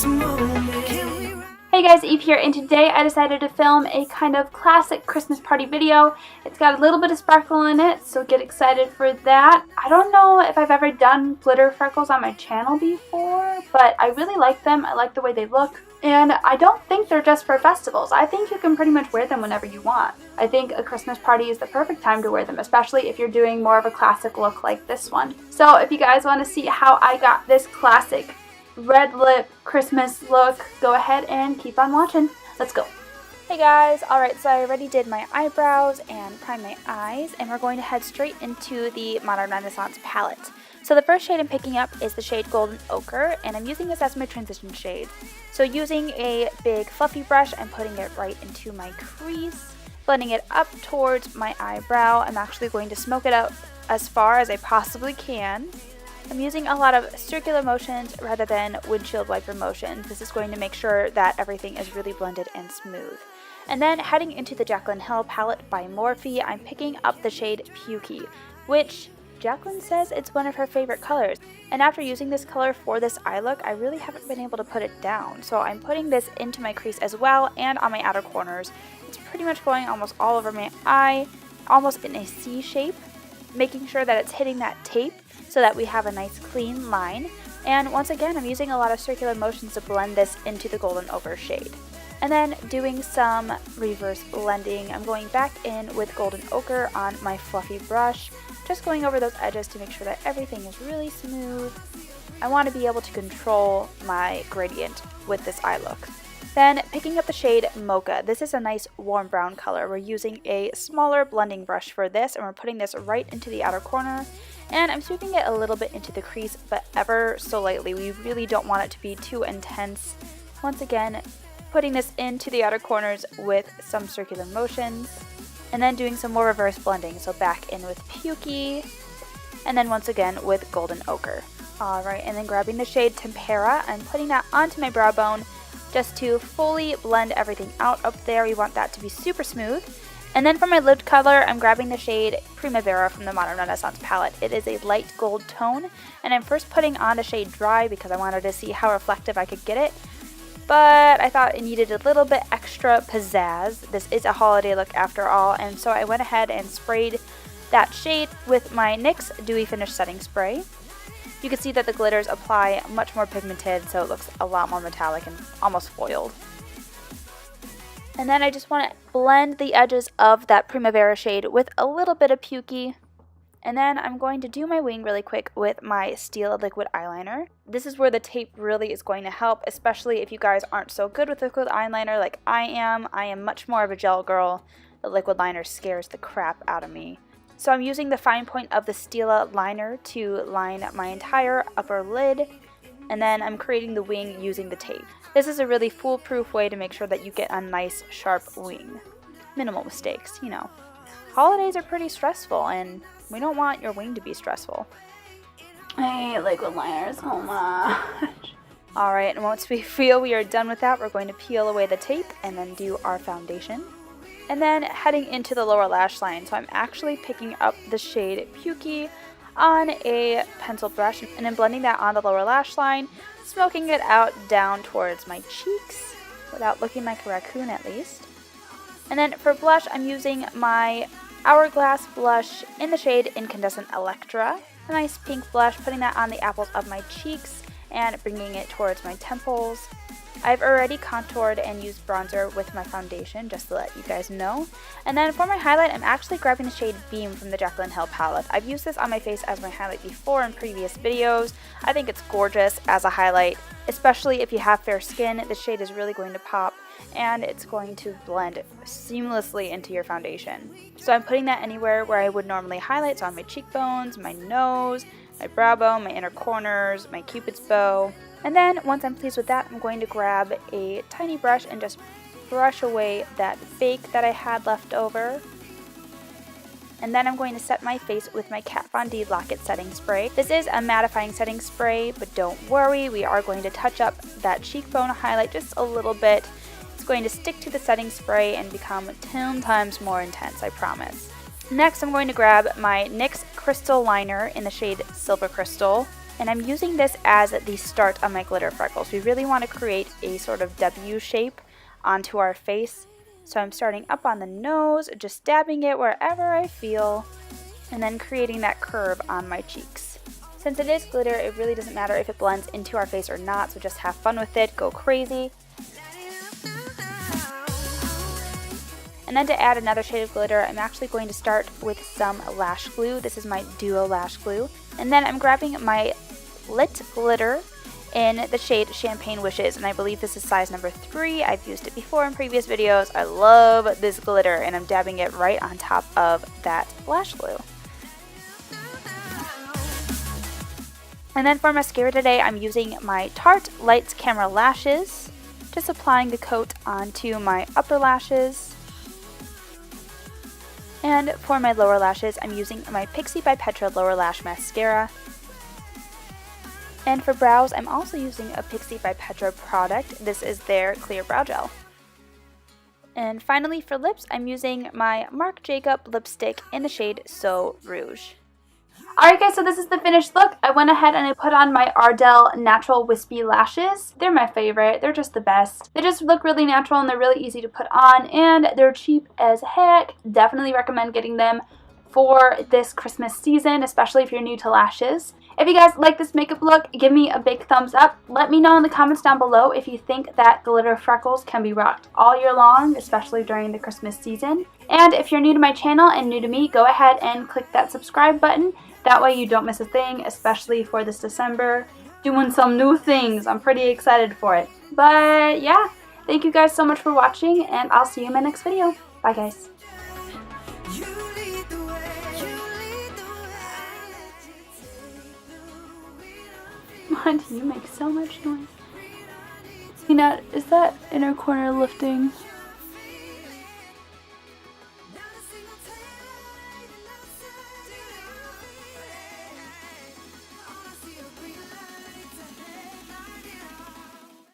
Hey guys, Eve here, and today I decided to film a kind of classic Christmas party video. It's got a little bit of sparkle in it, so get excited for that. I don't know if I've ever done glitter freckles on my channel before, but I really like them. I like the way they look, and I don't think they're just for festivals. I think you can pretty much wear them whenever you want. I think a Christmas party is the perfect time to wear them, especially if you're doing more of a classic look like this one. So if you guys want to see how I got this classic red lip Christmas look, go ahead and keep on watching. Let's go. Hey guys, alright, so I already did my eyebrows and primed my eyes, and we're going to head straight into the Modern Renaissance palette. So the first shade I'm picking up is the shade Golden Ochre, and I'm using this as my transition shade. So using a big fluffy brush, I'm putting it right into my crease, blending it up towards my eyebrow. I'm actually going to smoke it out as far as I possibly can. I'm using a lot of circular motions rather than windshield wiper motions. This is going to make sure that everything is really blended and smooth. And then heading into the Jaclyn Hill palette by Morphe, I'm picking up the shade Pukey, which Jaclyn says it's one of her favorite colors. And after using this color for this eye look, I really haven't been able to put it down. So I'm putting this into my crease as well and on my outer corners. It's pretty much going almost all over my eye, almost in a C shape, making sure that it's hitting that tape so that we have a nice clean line. And once again, I'm using a lot of circular motions to blend this into the Golden Ochre shade. And then doing some reverse blending, I'm going back in with Golden Ochre on my fluffy brush, just going over those edges to make sure that everything is really smooth. I want to be able to control my gradient with this eye look. Then picking up the shade Mocha. This is a nice warm brown color. We're using a smaller blending brush for this, and we're putting this right into the outer corner. And I'm sweeping it a little bit into the crease, but ever so lightly. We really don't want it to be too intense. Once again, putting this into the outer corners with some circular motions. And then doing some more reverse blending. So back in with Pukey, and then once again with Golden Ochre. Alright, and then grabbing the shade Tempera and putting that onto my brow bone, just to fully blend everything out up there. We want that to be super smooth. And then for my lid color, I'm grabbing the shade Primavera from the Modern Renaissance palette. It is a light gold tone, and I'm first putting on the shade Dry because I wanted to see how reflective I could get it. But I thought it needed a little bit extra pizzazz. This is a holiday look after all, and so I went ahead and sprayed that shade with my NYX Dewy Finish Setting Spray. You can see that the glitters apply much more pigmented, so it looks a lot more metallic and almost foiled. And then I just want to blend the edges of that Primavera shade with a little bit of Pukey. And then I'm going to do my wing really quick with my Steel Liquid Eyeliner. This is where the tape really is going to help, especially if you guys aren't so good with liquid eyeliner like I am. I am much more of a gel girl. The liquid liner scares the crap out of me. So I'm using the fine point of the Stila liner to line my entire upper lid, and then I'm creating the wing using the tape. This is a really foolproof way to make sure that you get a nice sharp wing. Minimal mistakes, you know. Holidays are pretty stressful, and we don't want your wing to be stressful. I hate liquid liners so much. Alright, and once we feel we are done with that, we're going to peel away the tape and then do our foundation. And then heading into the lower lash line, so I'm actually picking up the shade Pukey on a pencil brush and then blending that on the lower lash line, smoking it out down towards my cheeks without looking like a raccoon at least. And then for blush, I'm using my Hourglass blush in the shade Incandescent Electra. A nice pink blush, putting that on the apples of my cheeks and bringing it towards my temples. I've already contoured and used bronzer with my foundation, just to let you guys know. And then for my highlight, I'm actually grabbing the shade Beam from the Jaclyn Hill palette. I've used this on my face as my highlight before in previous videos. I think it's gorgeous as a highlight, especially if you have fair skin. The shade is really going to pop, and it's going to blend seamlessly into your foundation. So I'm putting that anywhere where I would normally highlight, so on my cheekbones, my nose, my brow bone, my inner corners, my cupid's bow. And then once I'm pleased with that, I'm going to grab a tiny brush and just brush away that fake that I had left over. And then I'm going to set my face with my Kat Von D Lock-It Setting Spray. This is a mattifying setting spray, but don't worry, we are going to touch up that cheekbone highlight just a little bit. It's going to stick to the setting spray and become 10 times more intense, I promise. Next, I'm going to grab my NYX Crystal Liner in the shade Silver Crystal. And I'm using this as the start of my glitter freckles. We really want to create a sort of W shape onto our face. So I'm starting up on the nose, just dabbing it wherever I feel, and then creating that curve on my cheeks. Since it is glitter, it really doesn't matter if it blends into our face or not, so just have fun with it, go crazy. And then to add another shade of glitter, I'm actually going to start with some lash glue. This is my Duo Lash Glue. And then I'm grabbing my Lit Glitter in the shade Champagne Wishes, and I believe this is size number 3. I've used it before in previous videos. I love this glitter, and I'm dabbing it right on top of that lash glue. And then for mascara today, I'm using my Tarte Lights Camera Lashes, just applying the coat onto my upper lashes. And for my lower lashes, I'm using my Pixie by Petra Lower Lash Mascara. And for brows, I'm also using a Pixie by Petra product. This is their Clear Brow Gel. And finally for lips, I'm using my Marc Jacob lipstick in the shade So Rouge. Alright guys, so this is the finished look. I went ahead and I put on my Ardell Natural Wispy Lashes. They're my favorite. They're just the best. They just look really natural and they're really easy to put on, and they're cheap as heck. Definitely recommend getting them for this Christmas season, especially if you're new to lashes. If you guys like this makeup look, give me a big thumbs up. Let me know in the comments down below if you think that glitter freckles can be rocked all year long, especially during the Christmas season. And if you're new to my channel and new to me, go ahead and click that subscribe button. That way you don't miss a thing, especially for this December. Doing some new things. I'm pretty excited for it. But yeah, thank you guys so much for watching, and I'll see you in my next video. Bye guys. Why do you make so much noise? Peanut, is that inner corner lifting?